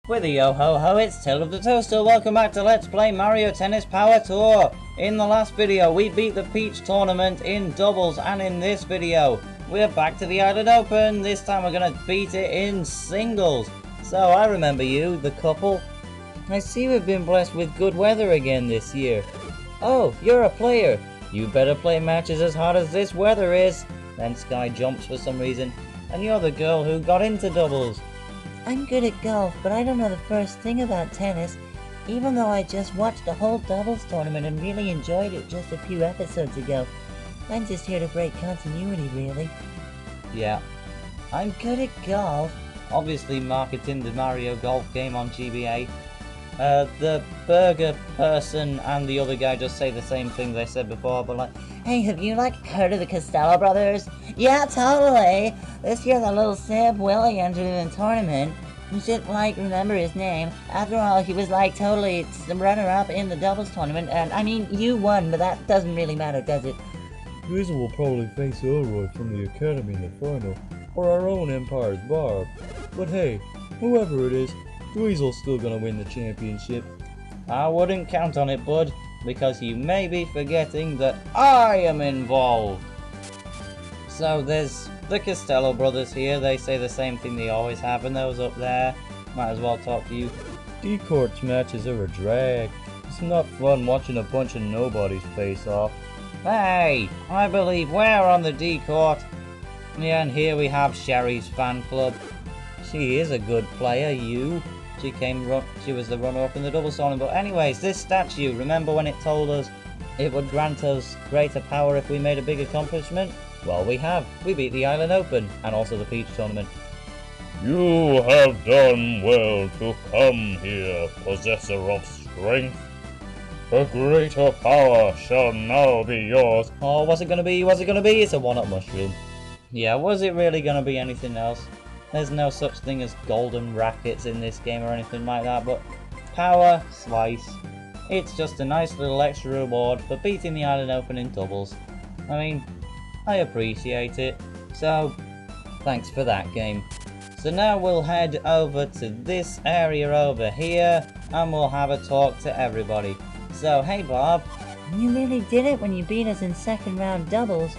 With a yo-ho-ho, it's Tail of the Toaster. Welcome back to Let's Play Mario Tennis Power Tour. In the last video, we beat the Peach Tournament in doubles, and in this video, we're back to the Island Open. This time we're going to beat it in singles. So, I remember you, the couple. I see we've been blessed with good weather again this year. Oh, you're a player. You better play matches as hard as this weather is. Then Sky jumps for some reason, and you're the girl who got into doubles. I'm good at golf, but I don't know the first thing about tennis, even though I just watched the whole doubles tournament and really enjoyed it just a few episodes ago. I'm just here to break continuity, really. Yeah, I'm good at golf. Obviously marketing the Mario Golf game on GBA. The burger person and the other guy just say the same thing they said before, but like, hey, have you heard of the Costello brothers? Yeah, totally. This year the little Sib Willie entered in the tournament. You should remember his name. After all, he was totally the runner-up in the doubles tournament, and I mean, you won, but that doesn't really matter, does it? Dweezil will probably face Elroy from the Academy in the final, or our own Empire's Barb. But hey, whoever it is, Dweezil's still gonna win the championship. I wouldn't count on it, bud, because you may be forgetting that I am involved. So there's the Costello brothers here. They say the same thing they always have, and those up there might as well talk to you. D-Court's matches are a drag. It's not fun watching a bunch of nobodies face off. Hey, I believe we're on the D-Court. Yeah, and here we have Sherry's fan club. She is a good player, you. She was the runner-up in the doubles tournament. But anyways, this statue, remember when it told us it would grant us greater power if we made a big accomplishment? Well, we have. We beat the Island Open, and also the Peach Tournament. You have done well to come here, possessor of strength. A greater power shall now be yours. Oh, what's it gonna be? What's it gonna be? It's a one-up mushroom. Yeah, was it really gonna be anything else? There's no such thing as golden rackets in this game or anything like that, but power, slice. It's just a nice little extra reward for beating the Island Open in doubles. I mean, I appreciate it, so thanks for that game. So now we'll head over to this area over here, and we'll have a talk to everybody. So, hey Bob. You really did it when you beat us in second round doubles.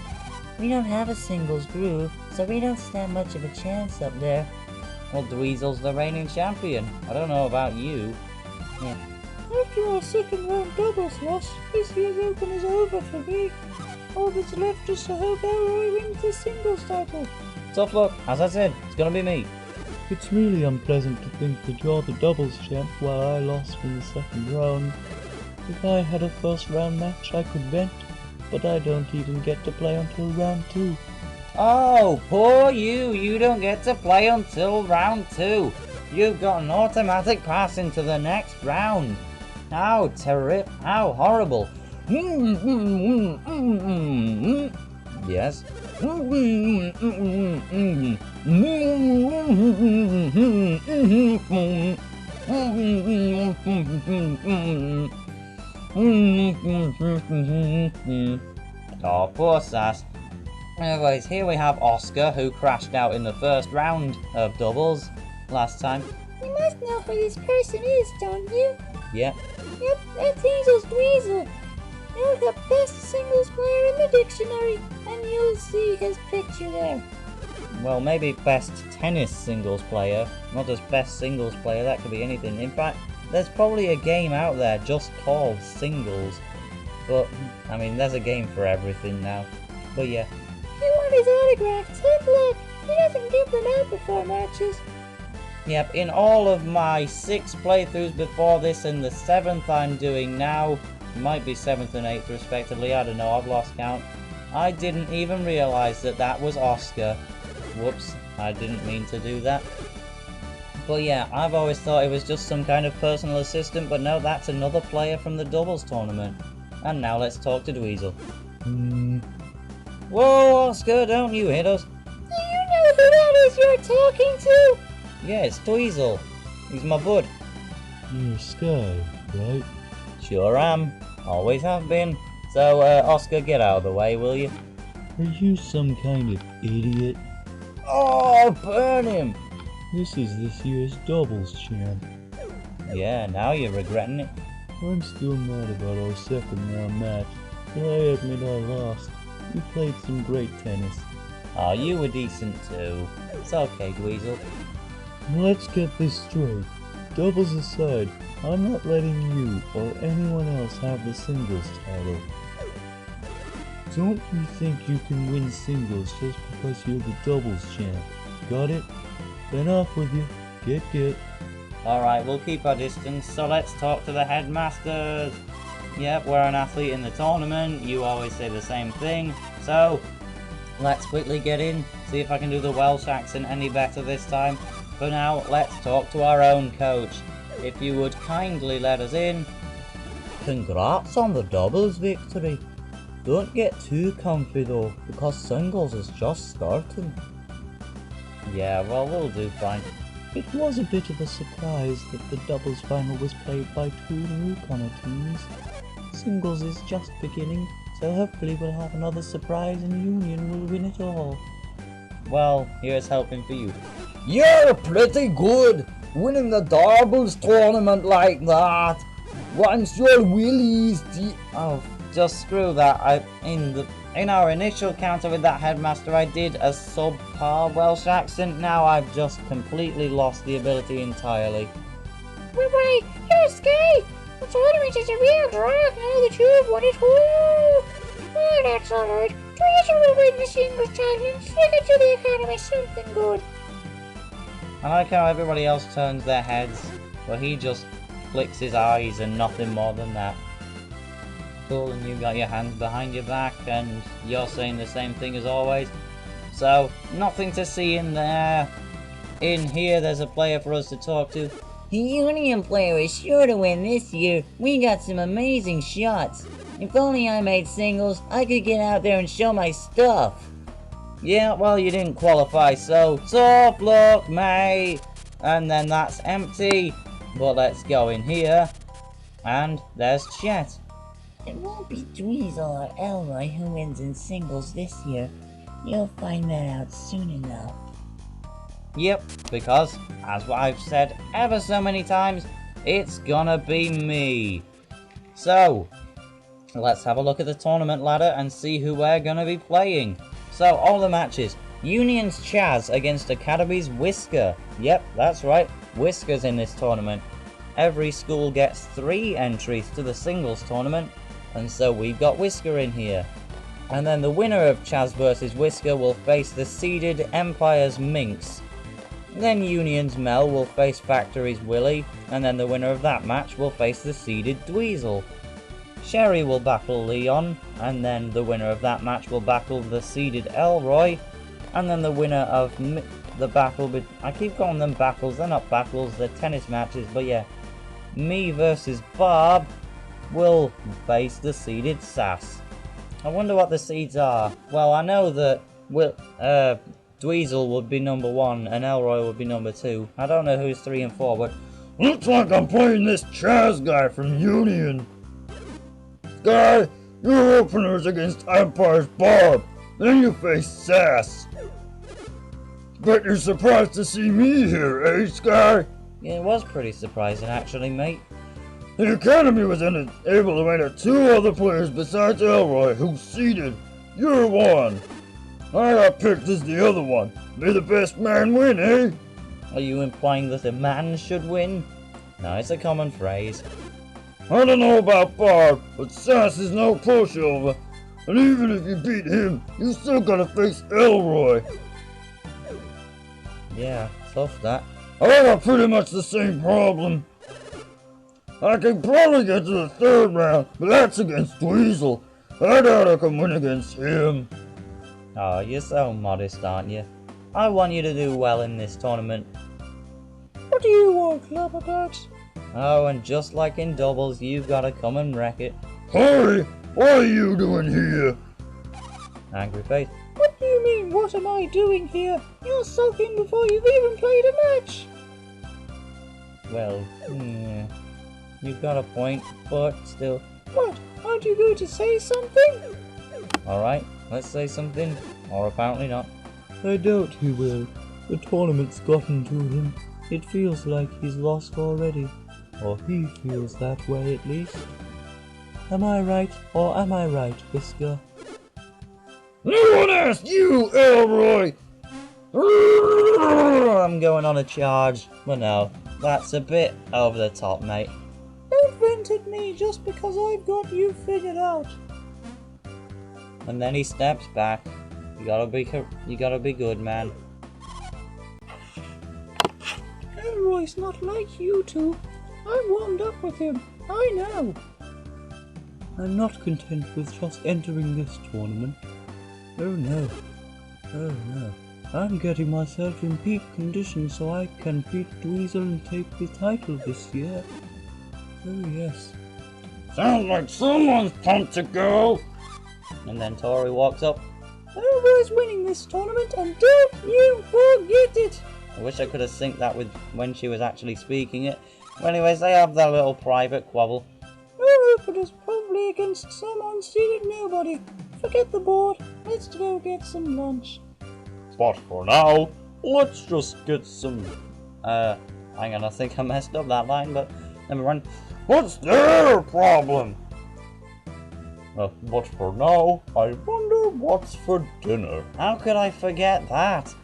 We don't have a singles groove, so we don't stand much of a chance up there. Well, Dweezil's the reigning champion. I don't know about you. Yeah. After our second round doubles loss, this year's Open is over for me. All that's left is to hope Elroy wins the singles title. Tough luck. As I said, it's gonna be me. It's really unpleasant to think that you're the doubles champ while I lost in the second round. If I had a first round match, I could vent, but I don't even get to play until round 2. Oh, poor you. You don't get to play until round 2. You've got an automatic pass into the next round. How terrible. How horrible. Yes. Oh, poor Sass. Anyways, here we have Oscar, who crashed out in the first round of doubles last time. You must know who this person is, don't you? Yep. Yep, that's Hazel's Dweezil. You're the best singles player in the dictionary, and you'll see his picture there. Well, maybe best tennis singles player, not just best singles player, that could be anything. In fact, there's probably a game out there just called singles. But, I mean, there's a game for everything now. But yeah. If you want his autographs, tough luck. He doesn't give them out before matches. Yep, in all of my 6 playthroughs before this and the 7th I'm doing now, might be 7th and 8th respectively, I don't know, I've lost count. I didn't even realise that that was Oscar. Whoops, I didn't mean to do that. But yeah, I've always thought it was just some kind of personal assistant, but no, that's another player from the doubles tournament. And now let's talk to Dweezil. Whoa, Oscar, don't you hit us. Do you know who that is you're talking to? Yeah, it's Dweezil. He's my bud. You're Sky, right? Sure am. Always have been. So, Oscar, get out of the way, will you? Are you some kind of idiot? Oh, burn him! This is this year's doubles champ. Yeah, now you're regretting it. I'm still mad about our second round match, but I admit I lost. You played some great tennis. Oh, you were decent too. It's okay, Dweezil. Let's get this straight. Doubles aside, I'm not letting you or anyone else have the singles title. Don't you think you can win singles just because you're the doubles champ? Got it? Then off with you. Get. Alright, we'll keep our distance, so let's talk to the headmasters. Yep, we're an athlete in the tournament, you always say the same thing, so let's quickly get in, see if I can do the Welsh accent any better this time. For now, let's talk to our own coach. If you would kindly let us in. Congrats on the doubles victory. Don't get too comfy though, because singles is just starting. Yeah, well, we'll do fine. It was a bit of a surprise that the doubles final was played by two newcomer teams. Singles is just beginning, so hopefully we'll have another surprise and Union will win it all. Well, here's hoping for you. You're pretty good, winning the doubles tournament like that. Once your willies Oh, just screw that. In our initial encounter with that headmaster, I did a subpar Welsh accent. Now I've just completely lost the ability entirely. Wait, here's Sky! The tournament is a real drag now that you've won it all! Well, that's alright. Dweezil will win the singles title and flick it to the Academy something good. I like how everybody else turns their heads, but he just flicks his eyes and nothing more than that. Cool, and you got your hands behind your back and you're saying the same thing as always. So, nothing to see in there. In here there's a player for us to talk to. The Union player is sure to win this year. We got some amazing shots. If only I made singles, I could get out there and show my stuff. Yeah, well, you didn't qualify, so tough luck, mate. And then that's empty. But let's go in here. And there's Chet. It won't be Dweezil or Elroy who wins in singles this year. You'll find that out soon enough. Yep, because, as I've said ever so many times, it's gonna be me. So, let's have a look at the tournament ladder and see who we're gonna be playing. So, all the matches. Union's Chaz against Academy's Whisker. Yep, that's right, Whisker's in this tournament. Every school gets 3 entries to the singles tournament, and so we've got Whisker in here. And then the winner of Chaz vs Whisker will face the seeded Empire's Minx. Then Union's Mel will face Factory's Willy, and then the winner of that match will face the seeded Dweezil. Sherry will battle Leon, and then the winner of that match will battle the seeded Elroy, and then the winner of the battle, I keep calling them battles, they're not battles, they're tennis matches, but yeah, me versus Barb will face the seeded Sass. I wonder what the seeds are. Well, I know that Dweezil would be number 1 and Elroy would be number 2. I don't know who's 3 and 4, but looks like I'm playing this Chaz guy from Union. Sky, your opener's against Empire's Barb. Then you face Sass. Bet you're surprised to see me here, eh, Sky? yeah, it was pretty surprising actually, mate. The Academy was able to enter 2 other players besides Elroy, who's seeded. You're one. I got picked as the other one. May the best man win, eh? Are you implying that a man should win? No, it's a common phrase. I don't know about Barb, but Sass is no pushover. And even if you beat him, you still gotta face Elroy. Yeah, tough that. I got pretty much the same problem. I can probably get to the 3rd round, but that's against Dweezil. I doubt I can win against him. Oh, you're so modest, aren't you? I want you to do well in this tournament. What do you want, Clapperbox? Oh, and just like in doubles, you've got to come and wreck it. Hurry! What are you doing here? Angry face. What do you mean, what am I doing here? You're sulking before you've even played a match! Well, you've got a point, but still. What? Aren't you going to say something? Alright, let's say something. Or apparently not. I doubt he will. The tournament's gotten to him. It feels like he's lost already. Or he feels that way at least. Am I right, or am I right, Whisker? No one asked you, Elroy! I'm going on a charge. But no, that's a bit over the top, mate. Don't vent at me just because I've got you figured out. And then he steps back. You gotta be good, man. Elroy's not like you two. I warmed up with him. I know. I'm not content with just entering this tournament. Oh no. Oh no. I'm getting myself in peak condition so I can beat Dweezil and take the title this year. Oh yes. Sounds like someone's pumped to go! And then Tori walks up. Elroy's winning this tournament and don't you forget it! I wish I could have synced that with when she was actually speaking it. Well, anyways, they have their little private quabble. Jupiter's probably against some unseated nobody. Forget the board. Let's go get some lunch. But for now, let's just get some... Hang on, I think I messed up that line, but never mind. What's their problem? But for now, I wonder what's for dinner. How could I forget that?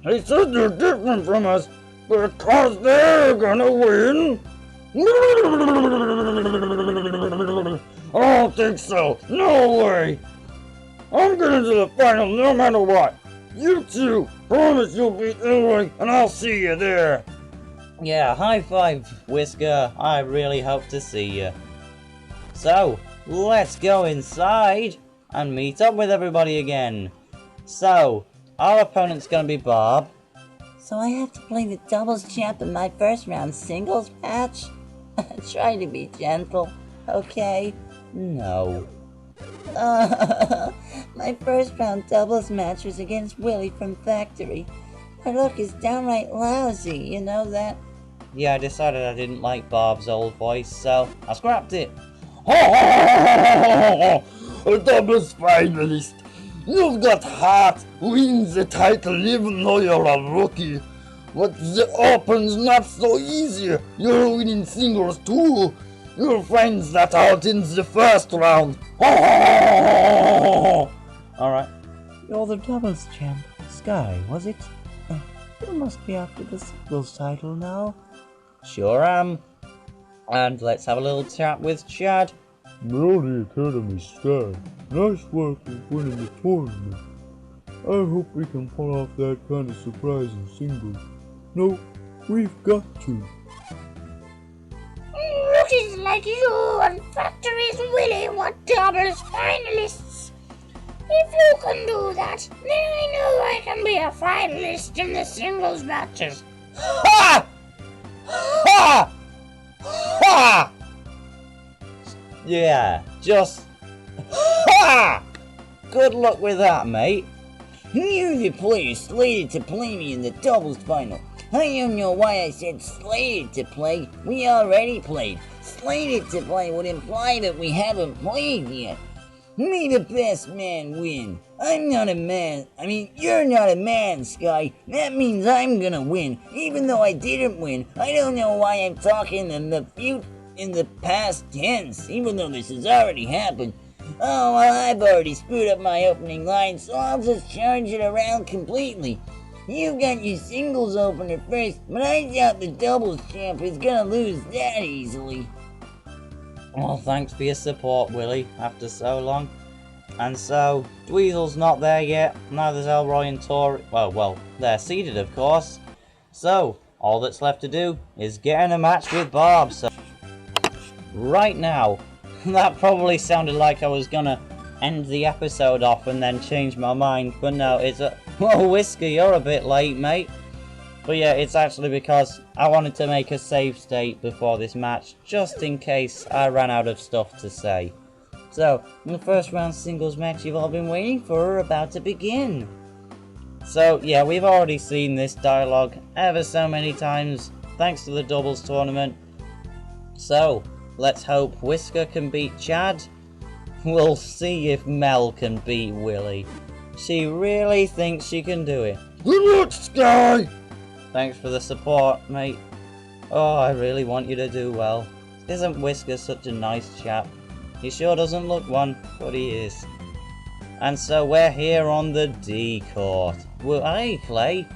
They said they're different from us because they're gonna win. I don't think so. No way. I'm getting to the final no matter what. You two, promise you'll beat Elroy and I'll see you there. Yeah, high five, Whisker. I really hope to see you. So, let's go inside and meet up with everybody again. So, our opponent's gonna be Bob. So I have to play the doubles champ in my first round singles match? Try to be gentle, okay? No. My first round doubles match was against Willie from Factory. My luck is downright lousy, you know that? Yeah, I decided I didn't like Bob's old voice, so I scrapped it. A doubles finalist. You've got heart, wins the title even though you're a rookie. But the Open's not so easy. You're winning singles too. You'll find that out in the first round. Alright. You're the doubles champ, Sky, was it? You must be after the singles title now. Sure am. And let's have a little chat with Chad. Melody Academy Sky, nice work in winning the tournament. I hope we can pull off that kind of surprise in singles. No, we've got to. Rookies like you and Factory's Willie want doubles finalists. If you can do that, then I know I can be a finalist in the singles matches. Ha! Ha! Ha! Yeah, just... Ha! Good luck with that, mate. You're the player slated to play me in the doubles final. I don't know why I said slated to play. We already played. Slated to play would imply that we haven't played yet. May the best man win. I'm not a man. I mean, you're not a man, Sky. That means I'm gonna win. Even though I didn't win, I don't know why I'm talking in the past tense, even though this has already happened. Oh, well, I've already screwed up my opening line, so I'll just charge it around completely. You got your singles opener first, but I doubt the doubles champ is gonna lose that easily. Well, thanks for your support, Willie, after so long. And so, Dweezil's not there yet, neither's Elroy and Tori. Well, they're seeded, of course. So, all that's left to do is get in a match with Bob. So, right now, that probably sounded like I was gonna end the episode off and then change my mind, but no, it's a... Well, Whisker, you're a bit late, mate. But yeah, it's actually because I wanted to make a save state before this match, just in case I ran out of stuff to say. So, the first round singles match you've all been waiting for are about to begin. So, yeah, we've already seen this dialogue ever so many times, thanks to the doubles tournament. So, let's hope Whisker can beat Chad. We'll see if Mel can beat Willie. She really thinks she can do it. Good luck, Sky! Thanks for the support, mate. Oh, I really want you to do well. Isn't Whisker such a nice chap? He sure doesn't look one, but he is. And so we're here on the D court. Well, hey, Clay.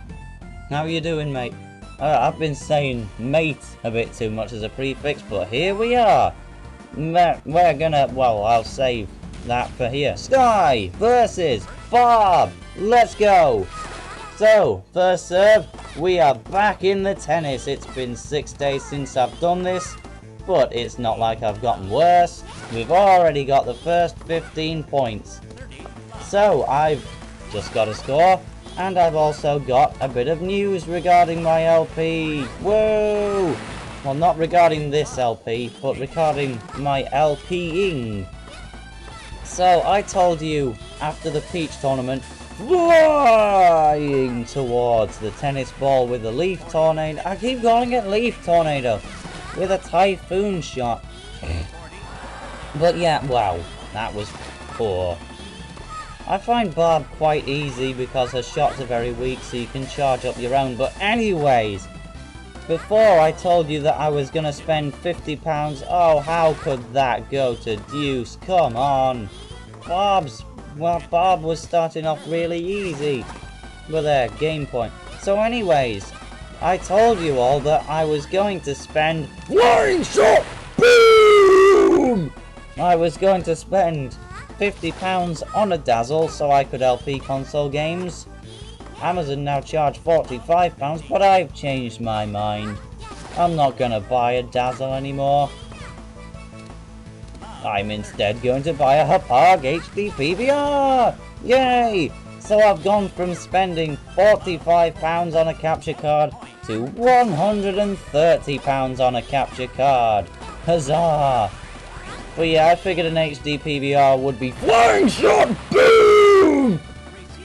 How you doing, mate? I've been saying mate a bit too much as a prefix, but here we are. We're gonna, well, I'll save that for here. Sky versus Bob. Let's go. So, first serve, we are back in the tennis. It's been 6 days since I've done this, but it's not like I've gotten worse. We've already got the first 15 points. So, I've just got a score, and I've also got a bit of news regarding my LP. Whoa! Well, not regarding this LP, but regarding my LPing. So, I told you, after the Peach tournament, flying towards the tennis ball with the Leaf Tornado. I keep calling it Leaf Tornado. With a Typhoon shot. But yeah, wow, that was poor. I find Barb quite easy because her shots are very weak, so you can charge up your own. But anyways, before I told you that I was going to spend £50. Oh, how could that go to deuce? Come on. Bob was starting off really easy. But there, game point. So anyways, I told you all that I was going to spend... Flying shot! Boom! I was going to spend £50 on a Dazzle so I could LP console games. Amazon now charge £45, but I've changed my mind. I'm not going to buy a Dazzle anymore. I'm instead going to buy a Hapag HD PVR! Yay! So I've gone from spending £45 on a capture card to £130 on a capture card. Huzzah! But yeah, I figured an HD PVR would be Flying shot! Boom!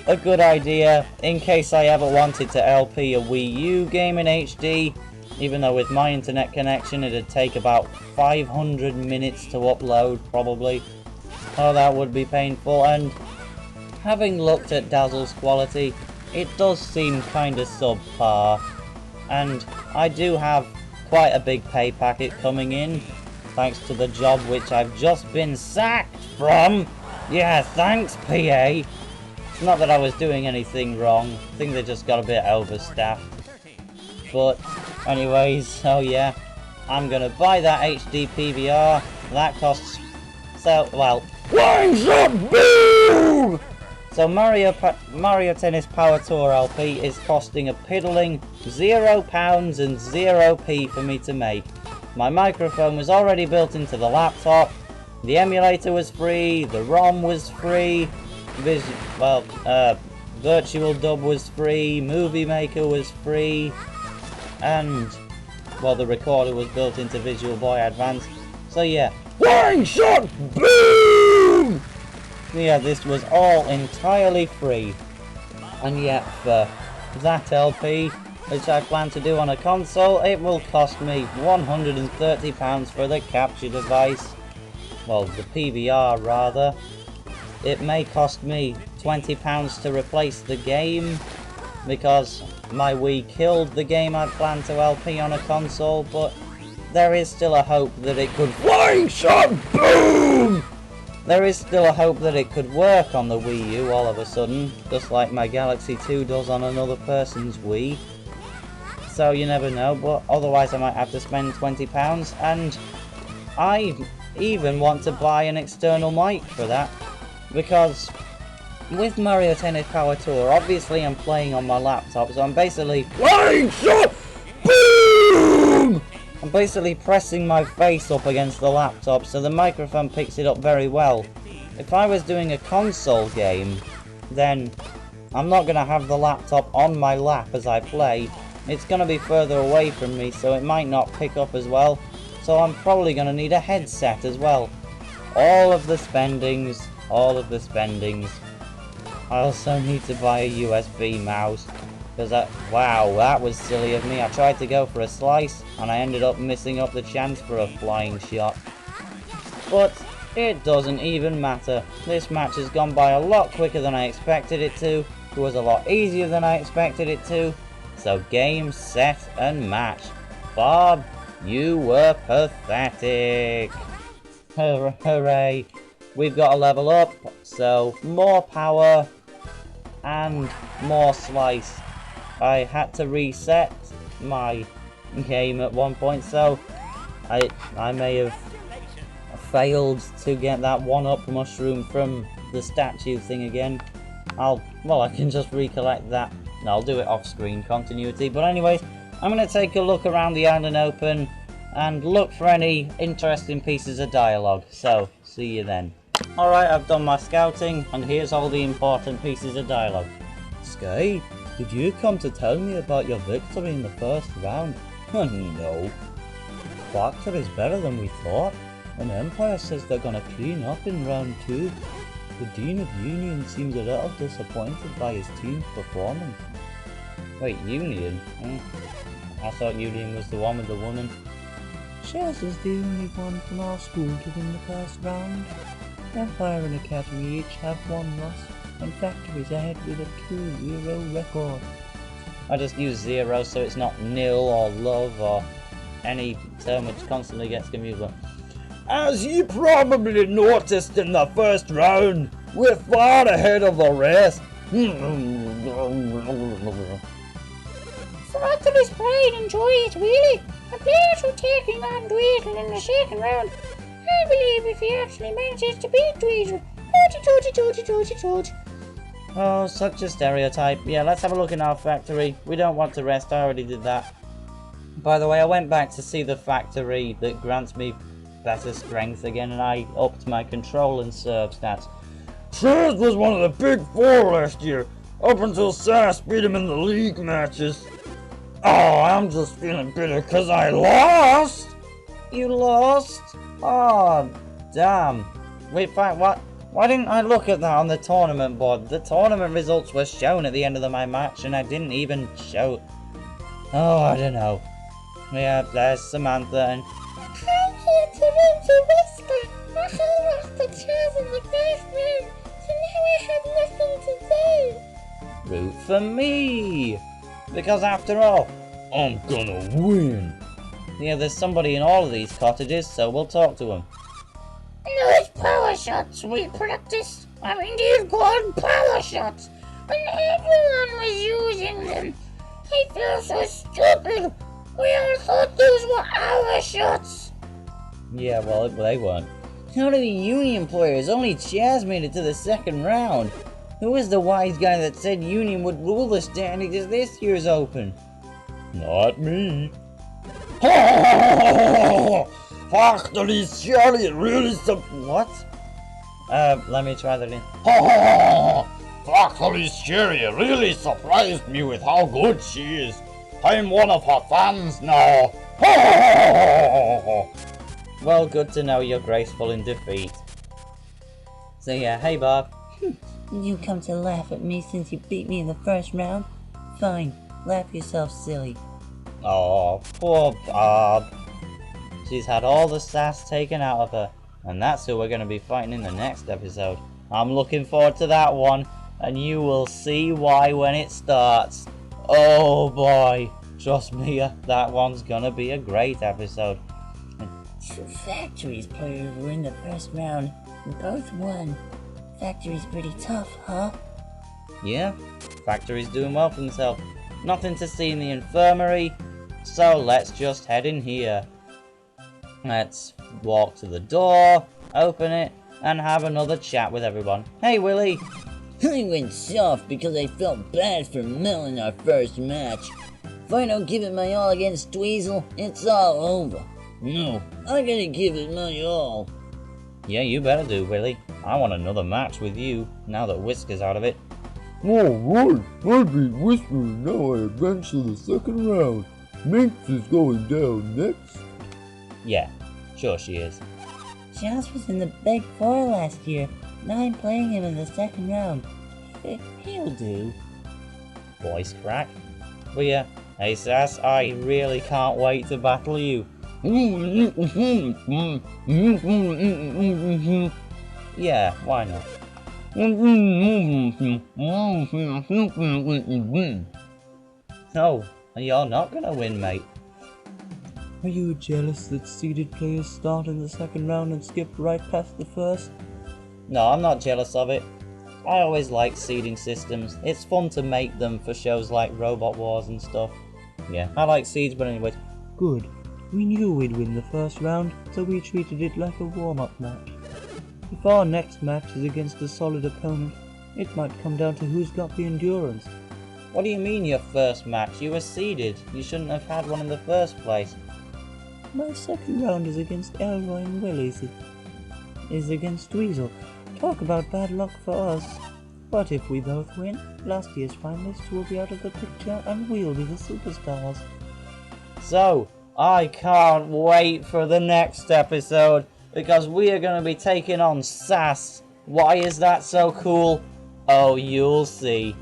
a good idea in case I ever wanted to LP a Wii U game in HD. Even though with my internet connection it'd take about 500 minutes to upload, probably. Oh, that would be painful. And having looked at Dazzle's quality, it does seem kinda subpar. And I do have quite a big pay packet coming in, thanks to the job which I've just been sacked from. Yeah, thanks, PA. It's not that I was doing anything wrong. I think they just got a bit overstaffed. But anyways, oh yeah, I'm gonna buy that HD PVR. That costs, so, well, Flying shot! Boom! so Mario Tennis Power Tour LP is costing a piddling £0 and 0p for me to make. My microphone was already built into the laptop, the emulator was free, the ROM was free, Virtual Dub was free, Movie Maker was free, and, well, the recorder was built into Visual Boy Advance. So yeah, Flying shot! Boom! yeah, this was all entirely free. And yet, for that LP, which I plan to do on a console, it will cost me £130 for the capture device. Well, the PVR rather. It may cost me £20 to replace the game, because my Wii killed the game I planned to LP on a console, but there is still a hope that it could... Flying shot! Boom! There is still a hope that it could work on the Wii U all of a sudden, just like my Galaxy 2 does on another person's Wii. So you never know, but otherwise I might have to spend £20, and I even want to buy an external mic for that, because with Mario Tennis Power Tour, obviously I'm playing on my laptop, so I'm basically... Flying shot! Boom! I'm basically pressing my face up against the laptop, so the microphone picks it up very well. If I was doing a console game, then I'm not going to have the laptop on my lap as I play. It's going to be further away from me, so it might not pick up as well. So I'm probably going to need a headset as well. All of the spendings. I also need to buy a USB mouse. Because wow, that was silly of me. I tried to go for a slice, and I ended up missing up the chance for a flying shot. But it doesn't even matter. This match has gone by a lot quicker than I expected it to, It was a lot easier than I expected it to. So game, set, and match. Bob, you were pathetic. Hooray. We've got to level up, so more power and more slice. I had to reset my game at one point, so I may have failed to get that 1-up mushroom from the statue thing again. I can just recollect that. No, I'll do it off screen continuity. But anyways, I'm going to take a look around the island open and look for any interesting pieces of dialogue. So, see you then. Alright, I've done my scouting, and here's all the important pieces of dialogue. Sky, did you come to tell me about your victory in the first round? No. Factor is better than we thought, and Empire says they're gonna clean up in round 2. The Dean of Union seems a little disappointed by his team's performance. Wait, Union? I thought Union was the one with the woman. Chess is the only one from our school to win the first round. Empire and Academy each have 1 loss, and Factory's ahead with a 2-0 record. I just use 0 so it's not nil or love or any term which constantly gets confused. As you probably noticed in the first round, we're far ahead of the rest. For Otter's pride and joy is Wheelie, the players who taking on Dweezil in the second round. I believe if he actually manages to beat Dweezil, toot. Oh, such a stereotype. Yeah, let's have a look in our factory. We don't want to rest, I already did that. By the way, I went back to see the factory that grants me better strength again, and I upped my control and serve stats. Chaz was one of the big 4 last year, up until Sass beat him in the league matches. Oh, I'm just feeling bitter because I lost! You lost? Oh, damn. Wait, why didn't I look at that on the tournament board? The tournament results were shown at the end of my match, and I didn't even show... Oh, I don't know. Yeah, there's Samantha, and... I'm here to win to Whisker. I lost the Chaz in the first round, so now I have nothing to do. Root for me! Because after all, I'm gonna win. yeah, there's somebody in all of these cottages, so we'll talk to him. Those power shots we practiced, these called power shots, and everyone was using them. I feel so stupid. We all thought those were our shots. Yeah, well, they weren't. How do the Union players? Only Chaz made it to the second round. Who was the wise guy that said Union would rule the standings as this year's Open? Not me. Factory's chariot really What? Let me try that in. Factory's chariot really surprised me with how good she is. I'm one of her fans now. Well, good to know you're graceful in defeat. So yeah, hey Bob. You come to laugh at me since you beat me in the first round? Fine, laugh yourself silly. Oh, poor Bob. She's had all the sass taken out of her, and that's who we're going to be fighting in the next episode. I'm looking forward to that one, and you will see why when it starts. Oh boy, trust me, that one's gonna be a great episode. Factory's players were in the first round, and both won. Factory's pretty tough, huh? Yeah, Factory's doing well for himself. Nothing to see in the infirmary, so let's just head in here. Let's walk to the door, open it, and have another chat with everyone. Hey Willie! I went soft because I felt bad for Mel in our first match. If I don't give it my all against Dweezil, it's all over. No, I gotta give it my all. Yeah, you better do, Willie. I want another match with you, now that Whisker's out of it. Alright, I beat Whisper and now I advance to the second round. Minx is going down next. Yeah, sure she is. Chaz was in the Big 4 last year. Now I'm playing him in the second round. He'll do. Voice crack. But yeah, hey Sass, I really can't wait to battle you. Yeah, why not? No, you're not gonna win, mate. Are you jealous that seeded players start in the second round and skip right past the first? No, I'm not jealous of it. I always like seeding systems. It's fun to make them for shows like Robot Wars and stuff. Yeah, I like seeds, but anyways. Good. We knew we'd win the first round, so we treated it like a warm-up match. If our next match is against a solid opponent, it might come down to who's got the endurance. What do you mean your first match? You were seeded. You shouldn't have had one in the first place. My second round is against Elroy and Willis. Is against Dweezil. Talk about bad luck for us. But if we both win, last year's finalists will be out of the picture and we'll be the superstars. So, I can't wait for the next episode, because we are going to be taking on Sass. Why is that so cool? Oh, you'll see.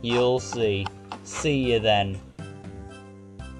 You'll see. See you then.